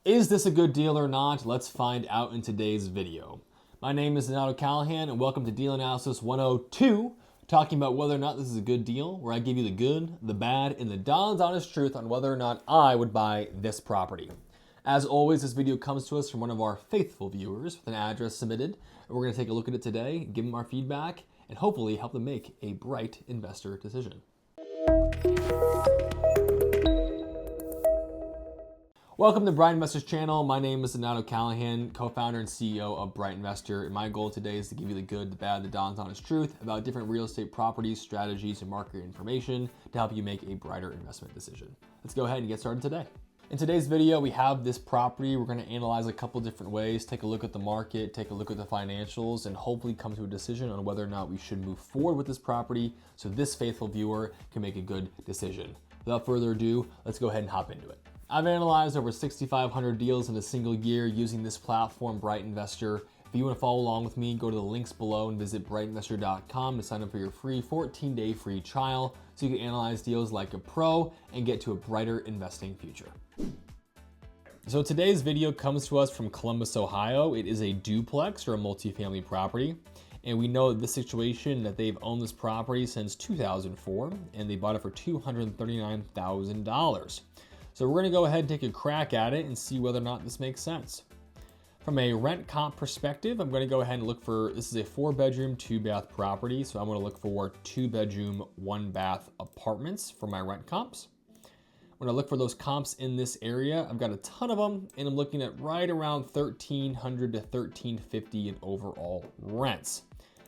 Is this a good deal or not? Let's find out in today's video. My name is HowTo and welcome to Deal Analysis 102, talking about whether or not this is a good deal, where I give you the good, the bad, and the Don's honest truth on whether or not I would buy this property. As always, this video comes to us from one of our faithful viewers with an address submitted, and we're going to take a look at it today, give them our feedback, and hopefully help them make a bright investor decision. Welcome to BrightInvestor's channel. My name is HowTo, co-founder and CEO of BrightInvestor, and my goal today is to give you the good, the bad, the Don's honest truth about different real estate properties, strategies, and market information to help you make a brighter investment decision. Let's go ahead and get started today. In today's video, we have this property. We're going to analyze a couple different ways, take a look at the market, take a look at the financials, and hopefully come to a decision on whether or not we should move forward with this property so this faithful viewer can make a good decision. Without further ado, let's go ahead and hop into it. I've analyzed over 6,500 deals in a single year using this platform, BrightInvestor. If you want to follow along with me, go to the links below and visit BrightInvestor.com to sign up for your free 14-day free trial so you can analyze deals like a pro and get to a brighter investing future. So today's video comes to us from Columbus, Ohio. It is a duplex or a multifamily property. And we know this situation that they've owned this property since 2004 and they bought it for $239,000. So we're gonna go ahead and take a crack at it and see whether or not this makes sense. From a rent comp perspective, I'm gonna go ahead and look for, this is a 4-bedroom, 2-bath property. So I'm gonna look for 2-bedroom, 1-bath apartments for my rent comps. When I look for those comps in this area, I've got a ton of them and I'm looking at right around $1,300 to $1,350 in overall rents.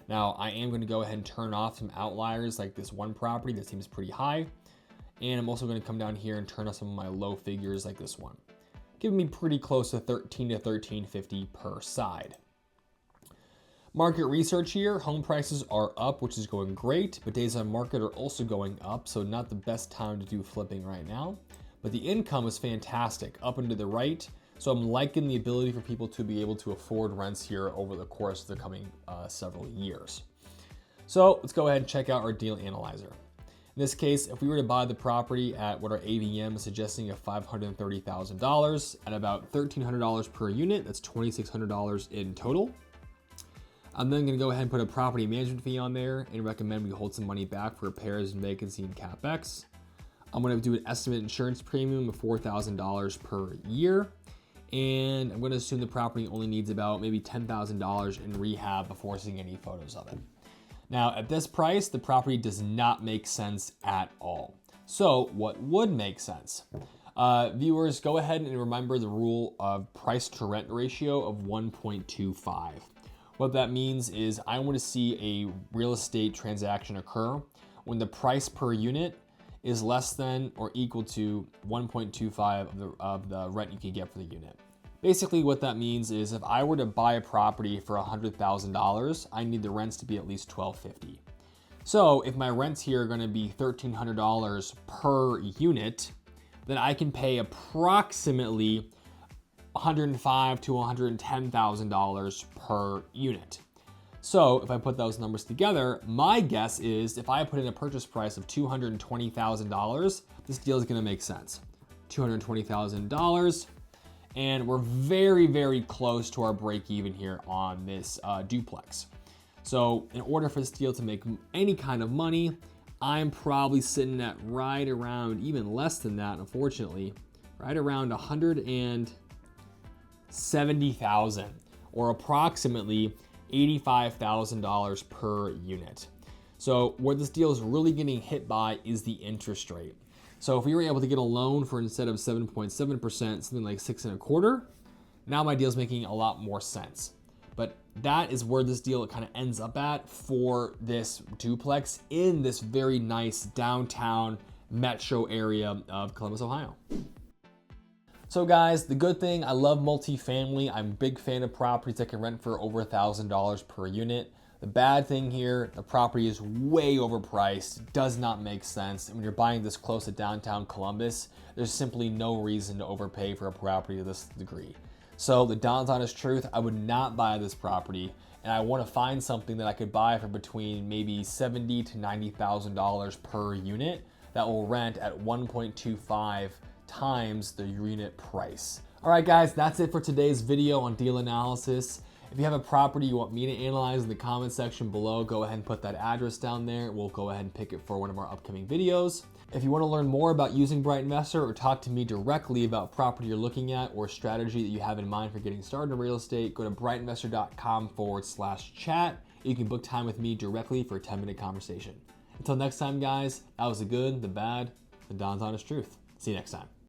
Now I am gonna go ahead and turn off some outliers like this one property that seems pretty high. And I'm also going to come down here and turn off some of my low figures like this one, giving me pretty close to $1,300 to $1,350 per side. Market research here, home prices are up, which is going great, but days on market are also going up, so not the best time to do flipping right now. But the income is fantastic, up and to the right, so I'm liking the ability for people to be able to afford rents here over the course of the coming several years. So let's go ahead and check out our deal analyzer. In this case, if we were to buy the property at what our AVM is suggesting of $530,000 at about $1,300 per unit, that's $2,600 in total. I'm then going to go ahead and put a property management fee on there and recommend we hold some money back for repairs and vacancy and CapEx. I'm going to do an estimate insurance premium of $4,000 per year. And I'm going to assume the property only needs about maybe $10,000 in rehab before seeing any photos of it. Now, at this price, the property does not make sense at all. So what would make sense? Viewers, go ahead and remember the rule of price to rent ratio of 1.25. What that means is I want to see a real estate transaction occur when the price per unit is less than or equal to 1.25 of the rent you can get for the unit. Basically what that means is if I were to buy a property for $100,000, I need the rents to be at least $1,250. So if my rents here are gonna be $1,300 per unit, then I can pay approximately $105,000 to $110,000 per unit. So if I put those numbers together, my guess is if I put in a purchase price of $220,000, this deal is gonna make sense. $220,000. And we're very, very close to our break even here on this duplex. So in order for this deal to make any kind of money, I'm probably sitting at right around, even less than that, unfortunately, right around $170,000 or approximately $85,000 per unit. So where this deal is really getting hit by is the interest rate. So if we were able to get a loan for instead of 7.7%, something like 6.25%, now my deal is making a lot more sense. But that is where this deal kind of ends up at for this duplex in this very nice downtown metro area of Columbus, Ohio. So guys, the good thing, I love multifamily. I'm a big fan of properties that can rent for over $1,000 per unit. The bad thing here, the property is way overpriced, does not make sense. And when you're buying this close to downtown Columbus, there's simply no reason to overpay for a property to this degree. So the Don's honest truth, I would not buy this property. And I want to find something that I could buy for between maybe $70,000 to $90,000 per unit that will rent at 1.25 times the unit price. All right, guys, that's it for today's video on deal analysis. If you have a property you want me to analyze in the comment section below, go ahead and put that address down there. We'll go ahead and pick it for one of our upcoming videos. If you want to learn more about using BrightInvestor or talk to me directly about property you're looking at or strategy that you have in mind for getting started in real estate, go to brightinvestor.com/chat. You can book time with me directly for a 10-minute conversation. Until next time, guys, that was the good, the bad, the Don's honest truth. See you next time.